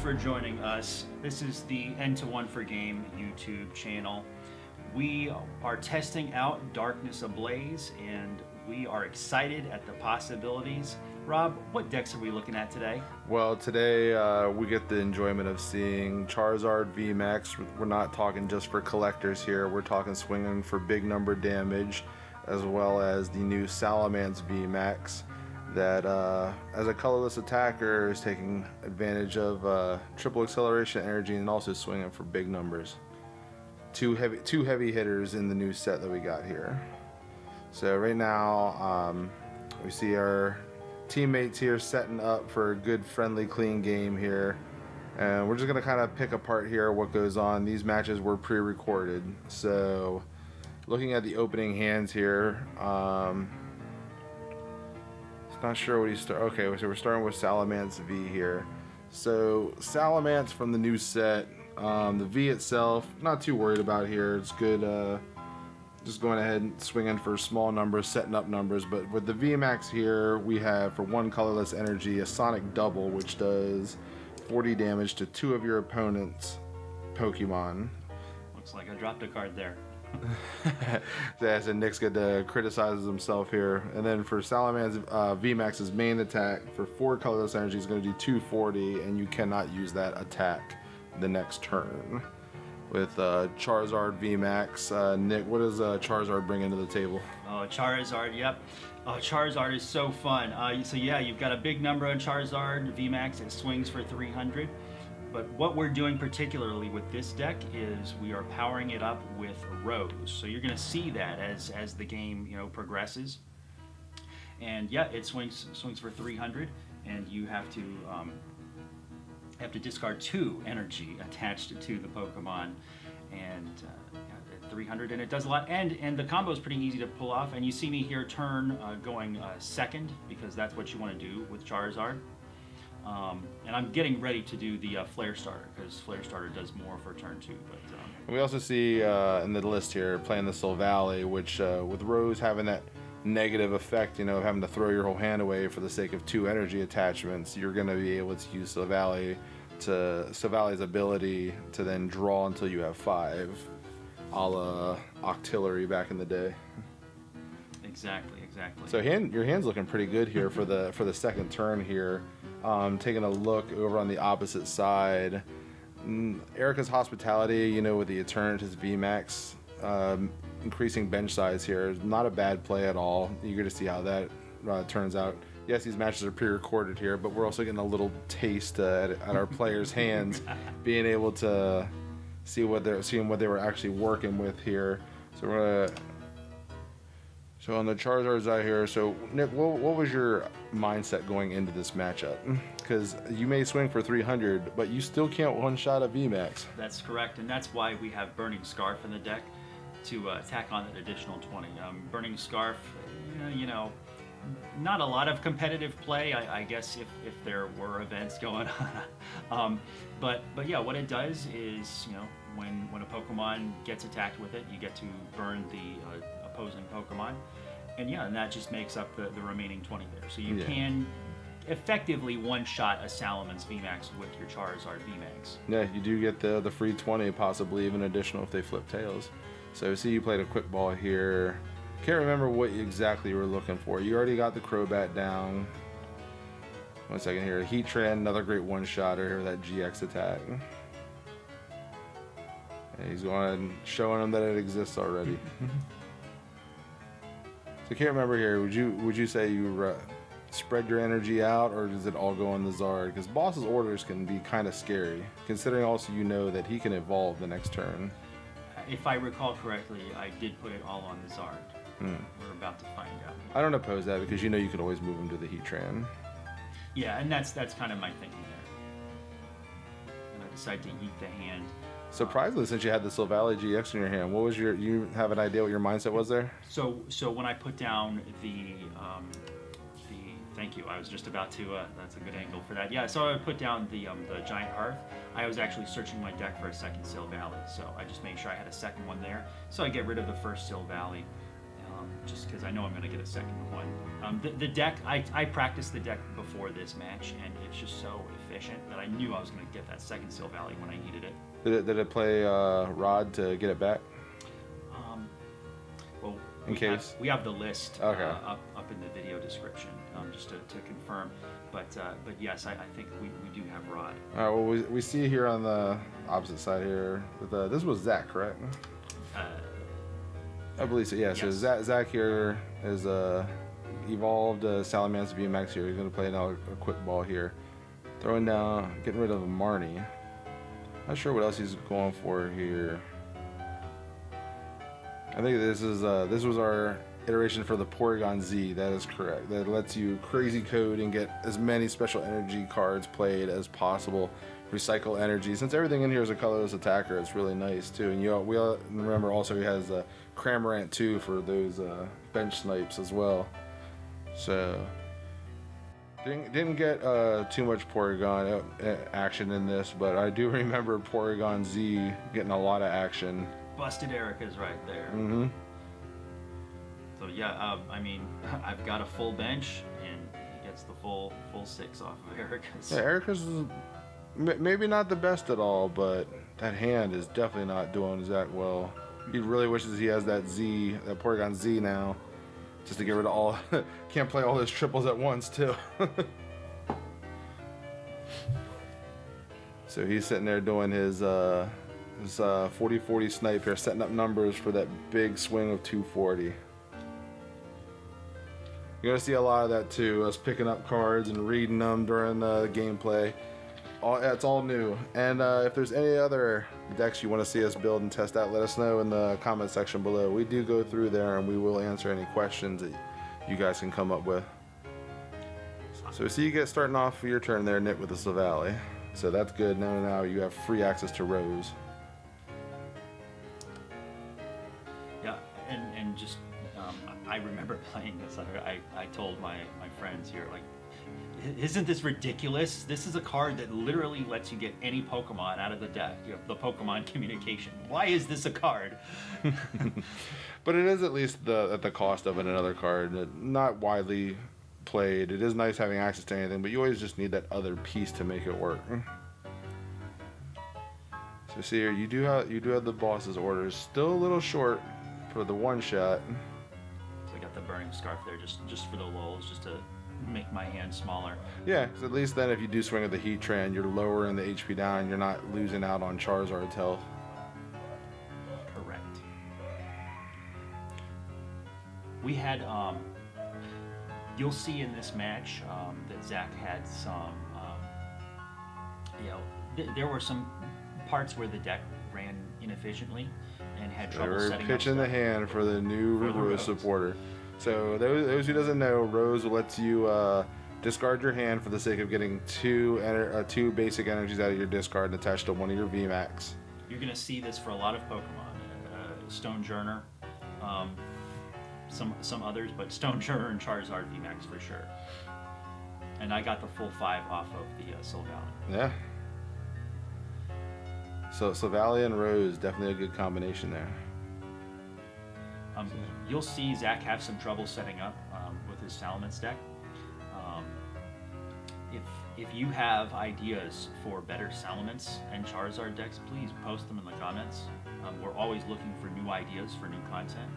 for joining us. This is the N-to-1 for Game YouTube channel. We are testing out Darkness Ablaze, and we are excited at the possibilities. Rob, what decks are we looking at today? Well, today we get the enjoyment of seeing Charizard VMAX. We're not talking just for collectors here. We're talking swinging for big number damage, as well as the new Salamence VMax that, as a colorless attacker, is taking advantage of triple acceleration energy and also swinging for big numbers. Two heavy hitters in the new set that we got here. So right now, we see our teammates here setting up for a good, friendly, clean game here. And we're just going to kind of pick apart here what goes on. These matches were pre-recorded. So looking at the opening hands here, not sure what he's okay, so we're starting with Salamence V here. So Salamence from the new set, the V itself, not too worried about here. It's good, just going ahead and swinging for small numbers, setting up numbers. But with the VMAX here, we have for one colorless energy a Sonic Double, which does 40 damage to 2 of your opponent's Pokemon. Looks like I dropped a card there. Yeah, so Nick's good to criticize himself here. And then for Salamence VMAX's main attack, for 4 colorless energy, is going to do 240, and you cannot use that attack the next turn. With Charizard VMAX, Nick, what does Charizard bring into the table? Oh, Charizard, yep. Oh, Charizard is so fun. So yeah, you've got a big number on Charizard VMAX. It swings for 300. But what we're doing particularly with this deck is we are powering it up with Rose. So you're going to see that as the game progresses. And yeah, it swings for 300, and you have to discard 2 energy attached to the Pokemon, and 300, and it does a lot. And the combo is pretty easy to pull off. And you see me here turn going second, because that's what you want to do with Charizard. And I'm getting ready to do the Flare Starter, because Flare Starter does more for turn 2. But we also see in the list here playing the Silvally, which with Rose having that negative effect, of having to throw your whole hand away for the sake of 2 energy attachments, you're going to be able to use Silvally's ability to then draw until you have 5, a la Octillery back in the day. Exactly. So your hand's looking pretty good here for the second turn here. Taking a look over on the opposite side, Erika's Hospitality, with the Eternatus VMAX, increasing bench size here is not a bad play at all. Eager to see how that turns out. Yes, these matches are pre-recorded here, but we're also getting a little taste at our players' hands, being able to see what they were actually working with here. So we're gonna. So on the Charizard's out here, so Nick, what was your mindset going into this matchup? Because you may swing for 300, but you still can't one-shot a VMAX. That's correct, and that's why we have Burning Scarf in the deck to tack on an additional 20. Burning Scarf, not a lot of competitive play, I guess, if there were events going on. But yeah, what it does is, when a Pokemon gets attacked with it, you get to burn the opposing Pokemon, and that just makes up the remaining 20 there. So you can effectively one-shot a Salamence VMAX with your Charizard VMAX. Yeah, you do get the free 20, possibly even additional if they flip tails. So see, you played a quick ball here. Can't remember what exactly you were looking for. You already got the Crobat down. 1 second here. Heatran, another great one-shotter here with that GX attack. And he's going and showing them that it exists already. So I can't remember here. Would you say you spread your energy out, or does it all go on the Zard? Because boss's orders can be kind of scary, considering also that he can evolve the next turn. If I recall correctly, I did put it all on the Zard. We're about to find out. I don't oppose that, because you can always move him to the Heatran. Yeah, and that's kind of my thinking there. And I decided to eat the hand. Surprisingly, since you had the Silvally-GX in your hand, what was you have an idea what your mindset was there? So when I put down the thank you, I was just about to, that's a good angle for that. Yeah, so I put down the Giant Hearth. I was actually searching my deck for a second Silvally, so I just made sure I had a second one there. So I get rid of the first Silvally. just because I know I'm going to get a second one. The deck, I practiced the deck before this match, and it's just so efficient that I knew I was going to get that second Silvally when I needed it. Did it play Rod to get it back? Well, we have the list okay. up in the video description, just to confirm. But yes, I think we do have Rod. All right, well, we see here on the opposite side here, this was Zach, correct? I believe so, yeah. Yes. So Zach here is evolved Salamence VMax here. He's going to play now a quick ball here. Throwing down, getting rid of Marnie. Not sure what else he's going for here. I think this was our iteration for the Porygon Z. That is correct. That lets you crazy code and get as many special energy cards played as possible. Recycle energy. Since everything in here is a colorless attacker, it's really nice too. And we all remember also he has Cramorant 2 for those bench snipes as well. So didn't get too much Porygon action in this, but I do remember Porygon Z getting a lot of action. Busted Erika's right there. Mm-hmm. So yeah, I mean, I've got a full bench, and he gets the full 6 off of Erika's. Yeah, Erika's maybe not the best at all, but that hand is definitely not doing Zach well. He really wishes he has that Porygon Z now, just to get rid of all. Can't play all those triples at once too. So he's sitting there doing his 40-40 snipe here, setting up numbers for that big swing of 240. You're gonna see a lot of that too, us picking up cards and reading them during the gameplay. It's all new. And if there's any other decks you want to see us build and test out, let us know in the comment section below. We do go through there and we will answer any questions that you guys can come up with. So we see you get starting off your turn there, Nick, with the Silvally. So that's good. Now you have free access to Rose. Yeah, and just I remember playing this. I told my friends here, like, isn't this ridiculous? This is a card that literally lets you get any Pokemon out of the deck. You have the Pokemon Communication. Why is this a card? But it is at least at the cost of another card. Not widely played. It is nice having access to anything, but you always just need that other piece to make it work. So see here, you do have the boss's orders. Still a little short for the one shot. So I got the Burning Scarf there just for the lulz, just to make my hand smaller. Yeah, so at least then if you do swing with the Heatran, you're lowering the HP down, you're not losing out on Charizard's health. Correct. We had, you'll see in this match that Zach had some, there were some parts where the deck ran inefficiently and had trouble setting up. Pitching the hand for the new Rose supporter. So those who doesn't know, Rose lets you discard your hand for the sake of getting two basic energies out of your discard and attached to one of your VMAX. You're going to see this for a lot of Pokemon. Stonejourner, some others, but Stonejourner and Charizard VMAX for sure. And I got the full 5 off of the Silvally. Yeah. So Silvally and Rose, definitely a good combination there. You'll see Zach have some trouble setting up with his Salamence deck. If you have ideas for better Salamence and Charizard decks, please post them in the comments. We're always looking for new ideas for new content.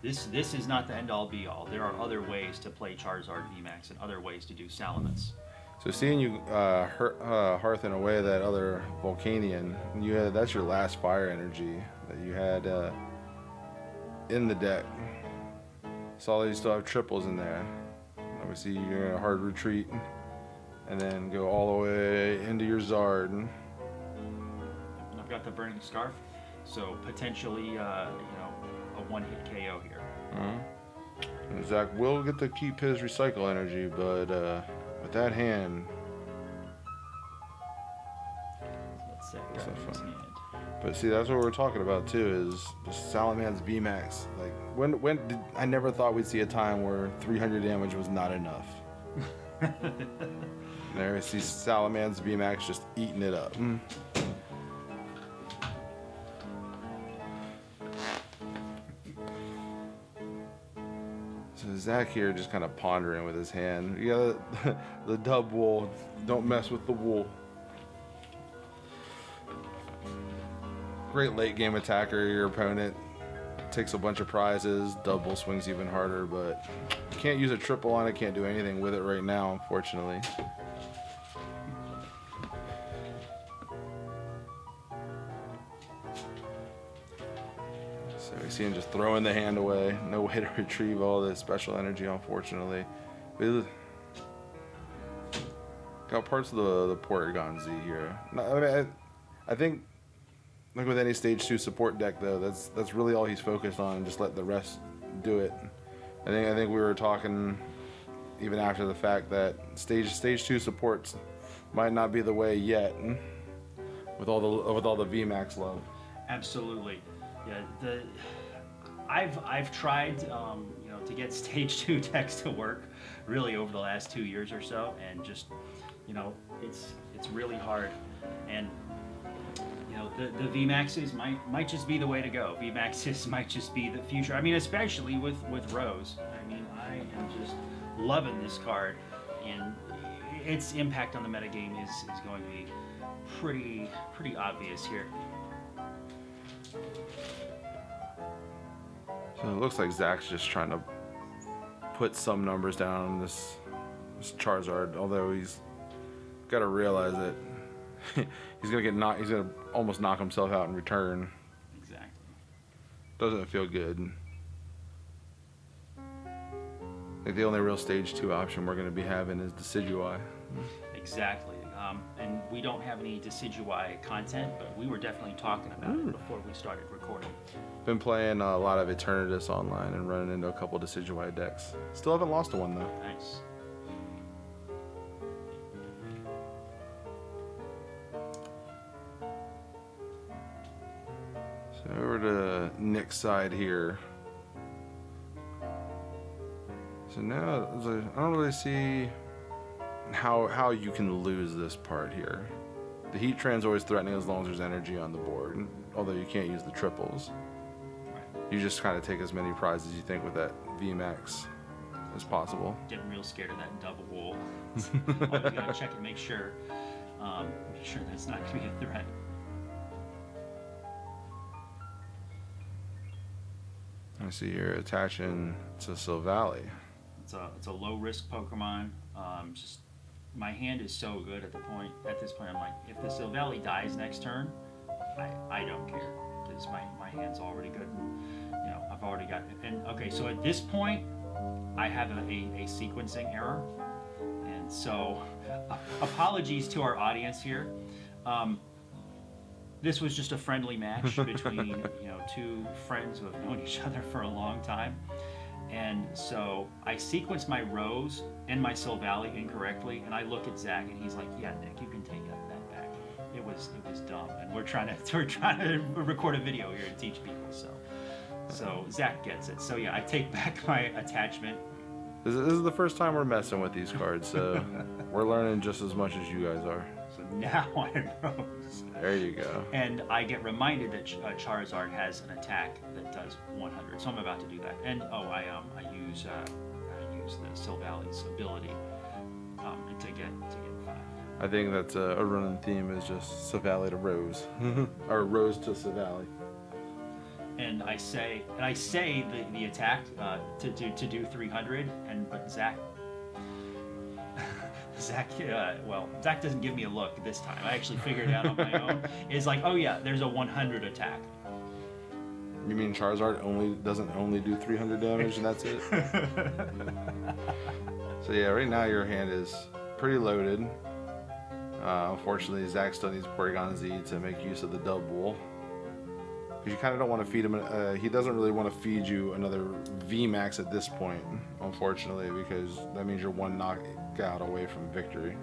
This is not the end-all be-all. There are other ways to play Charizard VMAX and other ways to do Salamence. So seeing you hearth in away that other Volcanion, that's your last fire energy that you had in the deck. Saw that you still have triples in there. Obviously you're in a hard retreat and then go all the way into your Zard. I've got the Burning Scarf, so potentially a one-hit KO here. And Zach will get to keep his recycle energy, but with that hand, let's set that in his hand. But see, that's what we're talking about too, is the Salamence VMAX. Like, I never thought we'd see a time where 300 damage was not enough. There we see Salamence VMAX just eating it up. So Zach here just kind of pondering with his hand. You got the Dubwool. Don't mess with the wool. Great late game attacker. Your opponent takes a bunch of prizes. Dubwool swings even harder, but you can't use a triple on it. Can't do anything with it right now, unfortunately. So we see him just throwing the hand away. No way to retrieve all this special energy, unfortunately. Got parts of the Porygon Z here. I think, like with any stage 2 support deck, though, that's really all he's focused on. Just let the rest do it. I think we were talking even after the fact that stage 2 supports might not be the way yet, with all the VMAX love. Absolutely, yeah. I've tried to get stage 2 decks to work really over the last 2 years or so, and just it's really hard. And the VMAXs might just be the way to go. VMAXs might just be the future. I mean, especially with Rose. I mean, I am just loving this card, and its impact on the metagame is going to be pretty obvious here. So it looks like Zach's just trying to put some numbers down on this Charizard, although he's got to realize that he's gonna almost knock himself out in return. Exactly. Doesn't feel good. Like the only real stage 2 option we're gonna be having is Decidueye. Exactly. And we don't have any Decidueye content, but we were definitely talking about it before we started recording. Been playing a lot of Eternatus online and running into a couple Decidueye decks. Still haven't lost to one though. Nice. So over to Nick's side here. So now I don't really see how you can lose this part here. The Heatran's always threatening as long as there's energy on the board, although you can't use the triples. Right. You just kind of take as many prizes you think with that VMAX as possible. Getting real scared of that Dubwool. Always gotta check and make sure that's not gonna be a threat. I see you're attaching to Silvally. It's a low risk Pokemon. Just my hand is so good at this point. I'm like, if the Silvally dies next turn, I don't care, because my hand's already good. And, I've already got it. And okay, so at this point, I have a sequencing error, and so apologies to our audience here. This was just a friendly match between two friends who have known each other for a long time. And so I sequenced my Rose and my Silvally incorrectly, and I look at Zach, and he's like, "Yeah, Nick, you can take that back. It was dumb." And we're trying to record a video here to teach people. So Zach gets it. So yeah, I take back my attachment. This is the first time we're messing with these cards, so we're learning just as much as you guys are. So now I'm Rose. There you go. And I get reminded that Charizard has an attack that does 100, so I'm about to do that. And I use the Silvally's ability to get 5. I think that's a running theme is just Silvally to Rose, or Rose to Silvally. And I say the attack to do 300, but Zach doesn't give me a look this time. I actually figured it out on my own. It's like, oh yeah, there's a 100 attack. You mean Charizard doesn't only do 300 damage and that's it? So yeah, right now your hand is pretty loaded. Unfortunately, Zach still needs Porygon Z to make use of the Dubwool. Because you kind of don't want to feed him. He doesn't really want to feed you another VMAX at this point, unfortunately, because that means you're one knockout away from victory.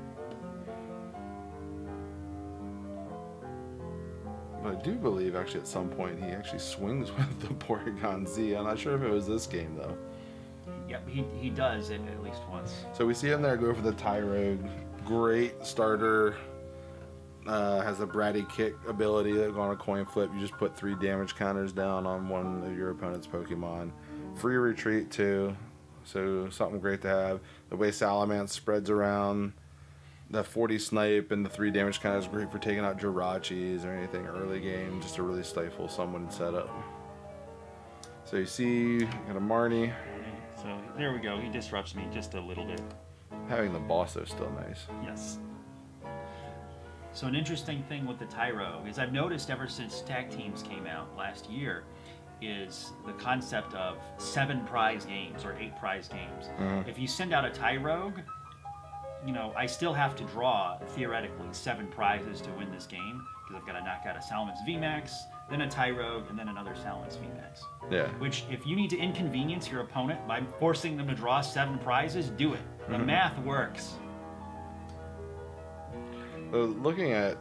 But I do believe actually at some point he actually swings with the Porygon Z. I'm not sure if it was this game though. Yep, he does it at least once. So we see him there go for the Tyrogue. Great starter. Has a bratty kick ability that on a coin flip. You just put 3 damage counters down on one of your opponent's Pokemon. Free retreat too. So something great to have. The way Salamence spreads around, the 40 snipe and the 3 damage kind of is great for taking out Jirachis or anything early game, just to really stifle someone setup. So you see, you got a Marnie. So there we go. He disrupts me just a little bit. Having the boss though is still nice. Yes. So an interesting thing with the Tyrogue is I've noticed ever since tag teams came out last year is the concept of 7 prize games or 8 prize games. If you send out a Tyrogue, you know, I still have to draw, theoretically, 7 prizes to win this game, because I've got to knock out a Salamence VMAX, then a Tyrogue, and then another Salamence VMAX. Yeah. Which, if you need to inconvenience your opponent by forcing them to draw 7 prizes, do it. The math works. Looking at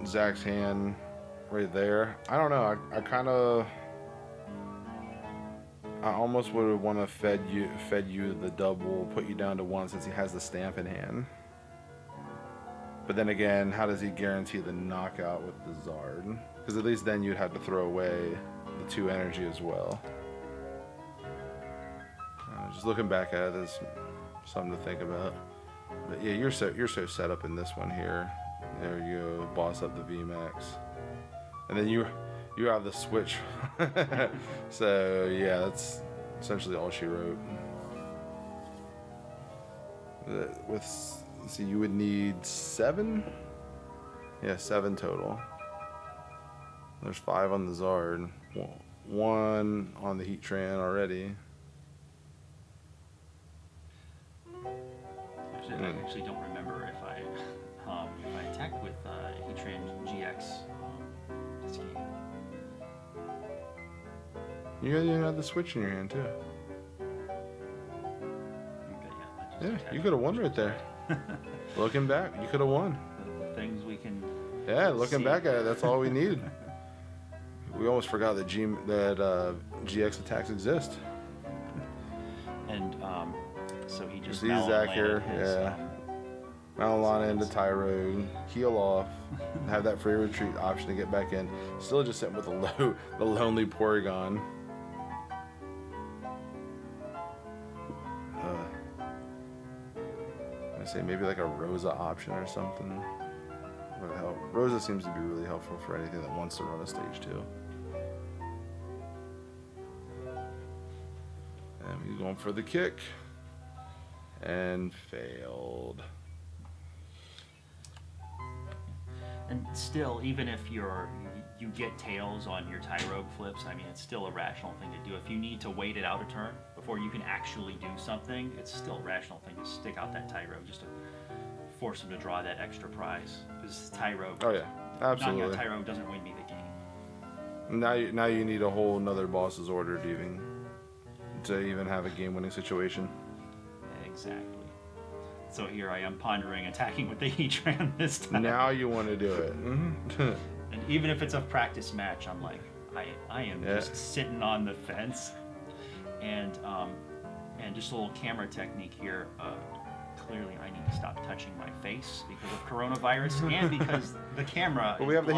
Zach's hand right there, I don't know. I almost would have want to fed you the Dubwool, put you down to 1 since he has the stamp in hand. But then again, how does he guarantee the knockout with the Zard? Because at least then you'd have to throw away the 2 energy as well. Just looking back at it, there's something to think about. But yeah, you're so set up in this one here. There you go, boss up the VMAX, and then you have the switch. So yeah, that's essentially all she wrote. See, you would need 7. Yeah, 7 total. There's 5 on the Zard, 1 on the Heatran already. I actually don't remember if I attacked with Heatran-GX this game. You had the switch in your hand too. Okay, yeah, you could have won right there. Looking back, you could have won. The things we can. Yeah, looking back at it, that's all we needed. We almost forgot that GX attacks exist. And so he just. See Zach here, yeah. Mallow Lana into Tyrogue, heal off, have that free retreat option to get back in. Still just sitting with the lonely Porygon. I say maybe like a Rosa option or something. Would help. Rosa seems to be really helpful for anything that wants to run a stage 2. And he's going for the kick. And failed. And still, even if you get tails on your Tyrogue flips, I mean, it's still a rational thing to do. If you need to wait it out a turn before you can actually do something, it's still a rational thing to stick out that Tyrogue just to force them to draw that extra prize. Because Tyrogue, oh yeah, absolutely. Knocking out Tyrogue doesn't win me the game. Now you need a whole another boss's order to even have a game-winning situation. Exactly. So here I am pondering attacking with the Heatran this time. Now you want to do it. And even if it's a practice match, I'm like, I am just sitting on the fence. And just a little camera technique here. Clearly, I need to stop touching my face because of coronavirus and because the camera. Well, we had the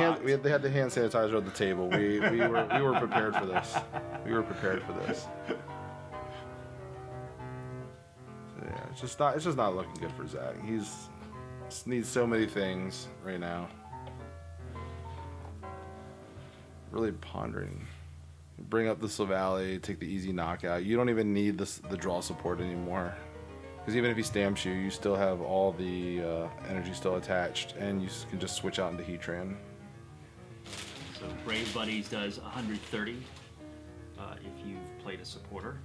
hand sanitizer at the table. We were prepared for this. We were prepared for this. Yeah, it's just not looking good for Zach. Needs so many things right now. Really pondering. Bring up the Silvally, take the easy knockout. You don't even need the draw support anymore. Because even if he stamps you, you still have all the energy still attached, and you can just switch out into Heatran. So Brave Buddies does 130 if you've played a supporter.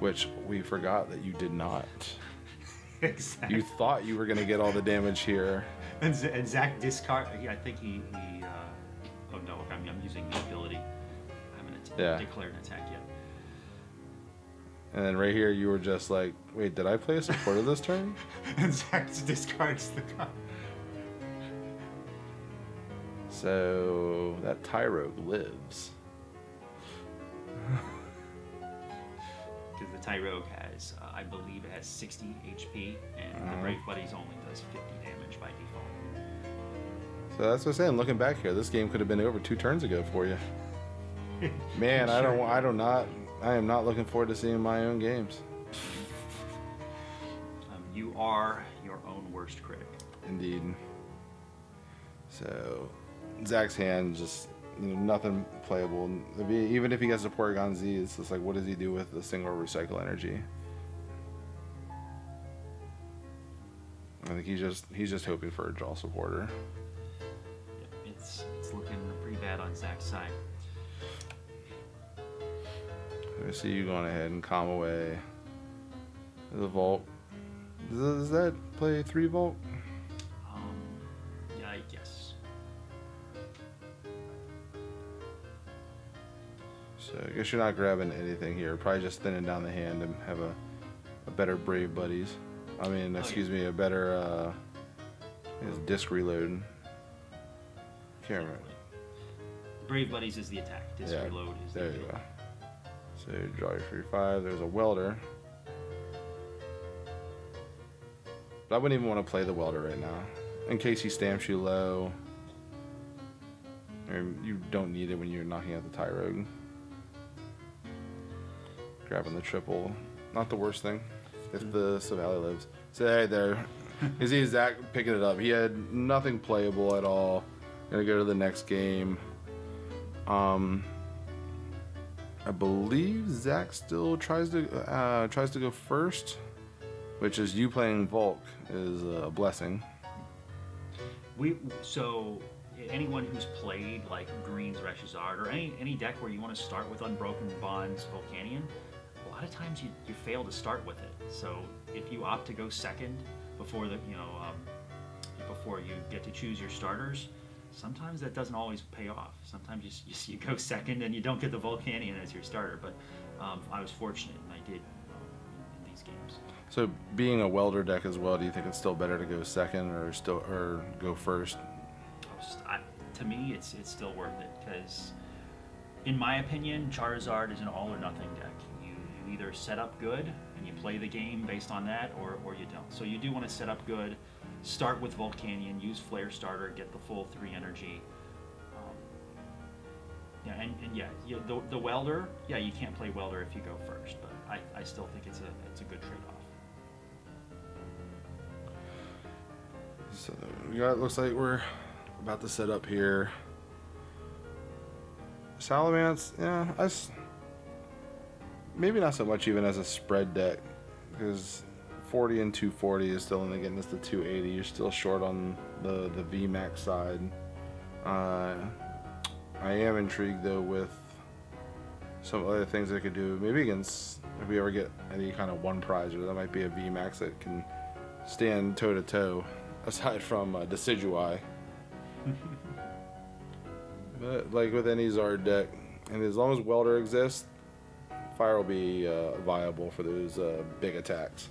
Which we forgot that you did not. Exactly. You thought you were going to get all the damage here. And Zach discard. I think he oh no, I'm using the ability. I haven't declared an attack yet. And then right here, you were just like, wait, did I play a supporter this turn? And Zach discards the card. So that Tyrogue lives. Because the Tyrogue has, I believe it has 60 HP, and the Brave Buddies only does 50 damage by default. So that's what I'm saying. Looking back here, this game could have been over 2 turns ago for you. Man, I am not looking forward to seeing my own games. You are your own worst critic. Indeed. So, Zach's hand just, nothing playable. Even if he gets a Porygon Z, it's just like, what does he do with the single recycle energy? I think he's just hoping for a draw supporter. Yep, it's looking pretty bad on Zach's side. I see you going ahead and calm away the Volt. Does that play 3 Volt? Yeah, I guess. So I guess you're not grabbing anything here. Probably just thinning down the hand and have a better Brave Buddies. I mean, excuse me, a better disc reload. Can't remember. Brave Buddies is the attack. Disc reload is there the you go. So you draw your free 5. There's a Welder. But I wouldn't even want to play the Welder right now, in case he stamps you low. Or you don't need it when you're knocking out the Tyrogue. Grabbing the triple, not the worst thing if the Silvally lives. So hey there, you see Zach picking it up. He had nothing playable at all. Gonna go to the next game. I believe Zach still tries to go first, which is you playing Volk is a blessing. So anyone who's played like Green's Charizard or any deck where you want to start with Unbroken Bonds Volcanion, a lot of times you fail to start with it. So if you opt to go second before before you get to choose your starters, sometimes that doesn't always pay off. Sometimes you go second and you don't get the Volcanion as your starter. But I was fortunate and I did in these games. So being a Welder deck as well, do you think it's still better to go second or go first? To me, it's still worth it because, in my opinion, Charizard is an all or nothing deck. You either set up good and you play the game based on that, or you don't. So you do want to set up good, start with Volcanion, use Flare Starter, get the full 3 energy. The Welder, you can't play Welder if you go first, but I still think it's a good trade-off. So it looks like we're about to set up here. Salamence, maybe not so much even as a spread deck, because 40 and 240 is still only getting us to 280. You're still short on the VMAX side. I am intrigued though with some other things they could do. Maybe against, if we ever get any kind of one prize, or that might be a VMAX that can stand toe to toe, aside from Decidueye. But like with any Zard deck, and as long as Welder exists, Fire will be viable for those big attacks.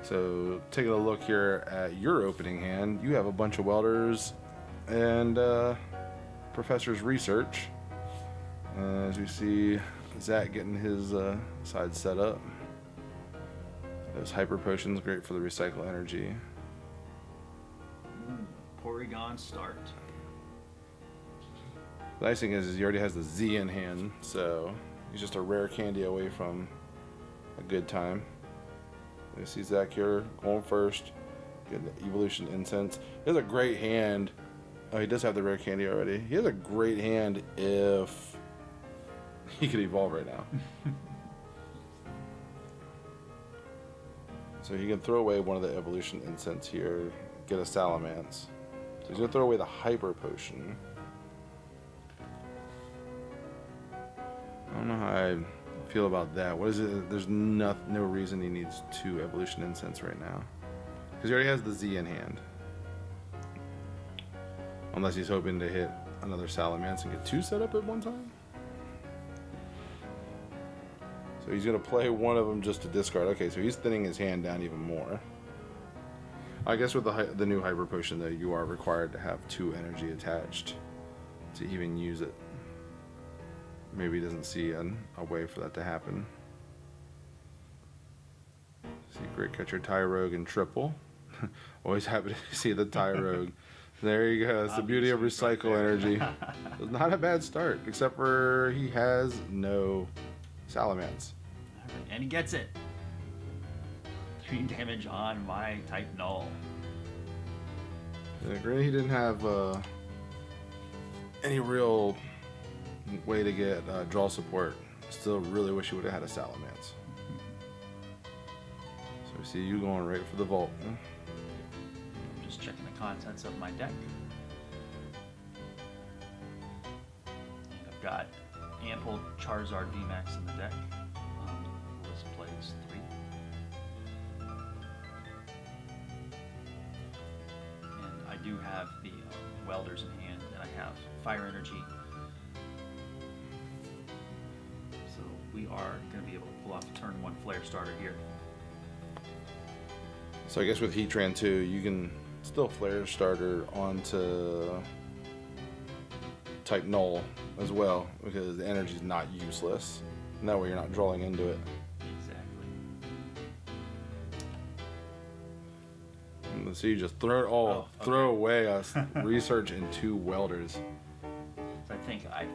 So taking a look here at your opening hand, you have a bunch of Welders and Professor's Research. As you see Zach getting his side set up. Those Hyper Potions, great for the recycle energy. Porygon start. The nice thing is he already has the Z in hand, so he's just a rare candy away from a good time. You see Zach here going first, getting the Evolution Incense. He has a great hand. Oh, he does have the rare candy already. He has a great hand if he could evolve right now. So he can throw away one of the Evolution Incense here, get a Salamence. So he's going to throw away the Hyper Potion. I don't know how I feel about that. What is it? There's no reason he needs 2 Evolution Incense right now. Because he already has the Z in hand. Unless he's hoping to hit another Salamence and get 2 set up at one time. So he's going to play one of them just to discard. Okay, so he's thinning his hand down even more. I guess with the new Hyper Potion, though, you are required to have 2 energy attached to even use it. Maybe he doesn't see a way for that to happen. See, great catcher Tyrogue and triple. Always happy to see the Tyrogue. There you go. It's the beauty of recycle energy. It's not a bad start, except for he has no Salamence. And he gets it. 3 damage on my type Null. Yeah, granted, he didn't have any real way to get draw support. Still really wish he would have had a Salamence. So we see you going right for the vault. I'm just checking the contents of my deck. I've got ample Charizard VMAX in the deck. Let's plays 3. And I do have the welders in hand, and I have fire energy. So we are going to be able to pull off a turn 1 flare starter here. So I guess with Heatran 2, you can still flare starter onto type Null as well, because the energy is not useless. And that way you're not drawing into it. Exactly. And so you just throw it all, okay. throw away us research and 2 welders. So I think I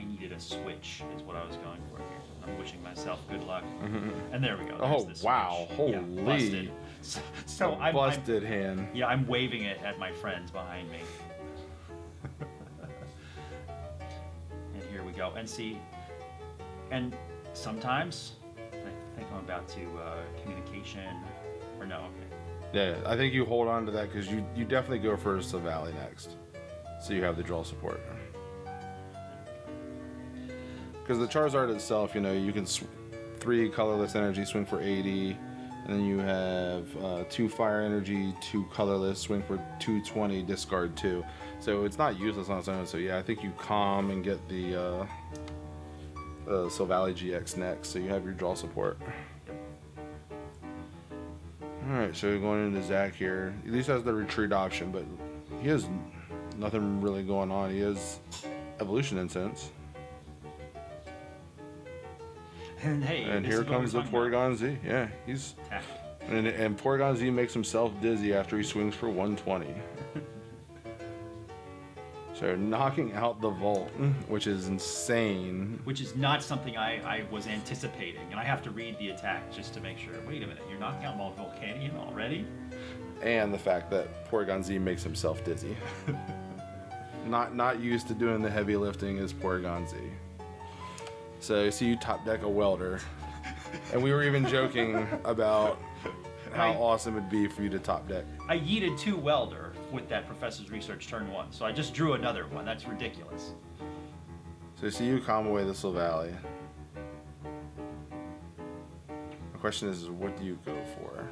needed a switch is what I was going for here. I'm wishing myself good luck. And there we go. Oh, There's the wow. switch. Yeah, Holy. busted. So I'm Busted hand. Yeah, I'm waving it at my friends behind me. And here we go. And see, and sometimes I think I'm about to communication, or no, okay. Yeah, I think you hold on to that because you definitely go for Silvally next. So you have the draw support. Because the Charizard itself, you know, you can 3 colorless energy, swing for 80. And then you have 2 fire energy, 2 colorless, swing for 220, discard 2. So it's not useless on its own. So yeah, I think you calm and get the Silvally-GX next. So you have your draw support. Alright, so going into Zach here. At least has the retreat option, but he has nothing really going on. He has Evolution Incense. And hey, and here comes the Porygon Z. Yeah, he's and Porygon Z makes himself dizzy after he swings for 120. So knocking out the Volt, which is insane. Which is not something I was anticipating, and I have to read the attack just to make sure. Wait a minute, you're knocking out my Volcanion already? And the fact that Porygon Z makes himself dizzy. Not used to doing the heavy lifting is Porygon Z. So you see you top deck a welder, and we were even joking about how awesome it'd be for you to top deck. I yeeted 2 welder with that Professor's Research turn 1, so I just drew another one. That's ridiculous. So you see you calm away the Silvally. The question is, what do you go for?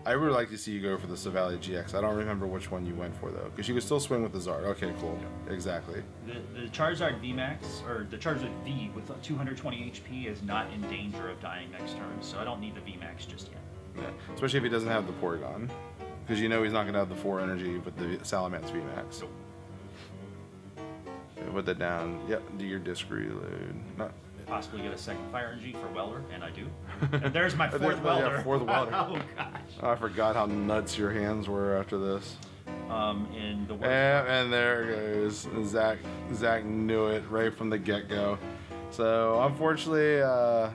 I would like to see you go for the Silvally-GX. I don't remember which one you went for though, because you could still swing with the Zard. Okay, cool. Yeah. Exactly. The Charizard VMAX, or the Charizard V with 220 HP is not in danger of dying next turn, so I don't need the VMAX just yet. Yeah. Especially if he doesn't have the Porygon, because you know he's not going to have the 4 energy with the Salamence VMAX. Nope. Okay, put that down. Yep, do your disc reload. Not. Possibly get a 2nd fire energy for welder, and I do. And there's my 4th welder. Yeah, 4th welder. Oh gosh. I forgot how nuts your hands were after this. In the and there it goes. Zach knew it right from the get-go. So unfortunately,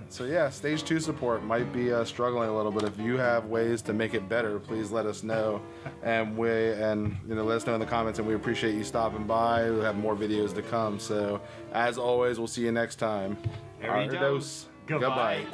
so yeah, stage 2 support might be struggling a little bit. If you have ways to make it better, please let us know, and let us know in the comments. And we appreciate you stopping by. We'll have more videos to come. So as always, we'll see you next time. Aridos. Goodbye.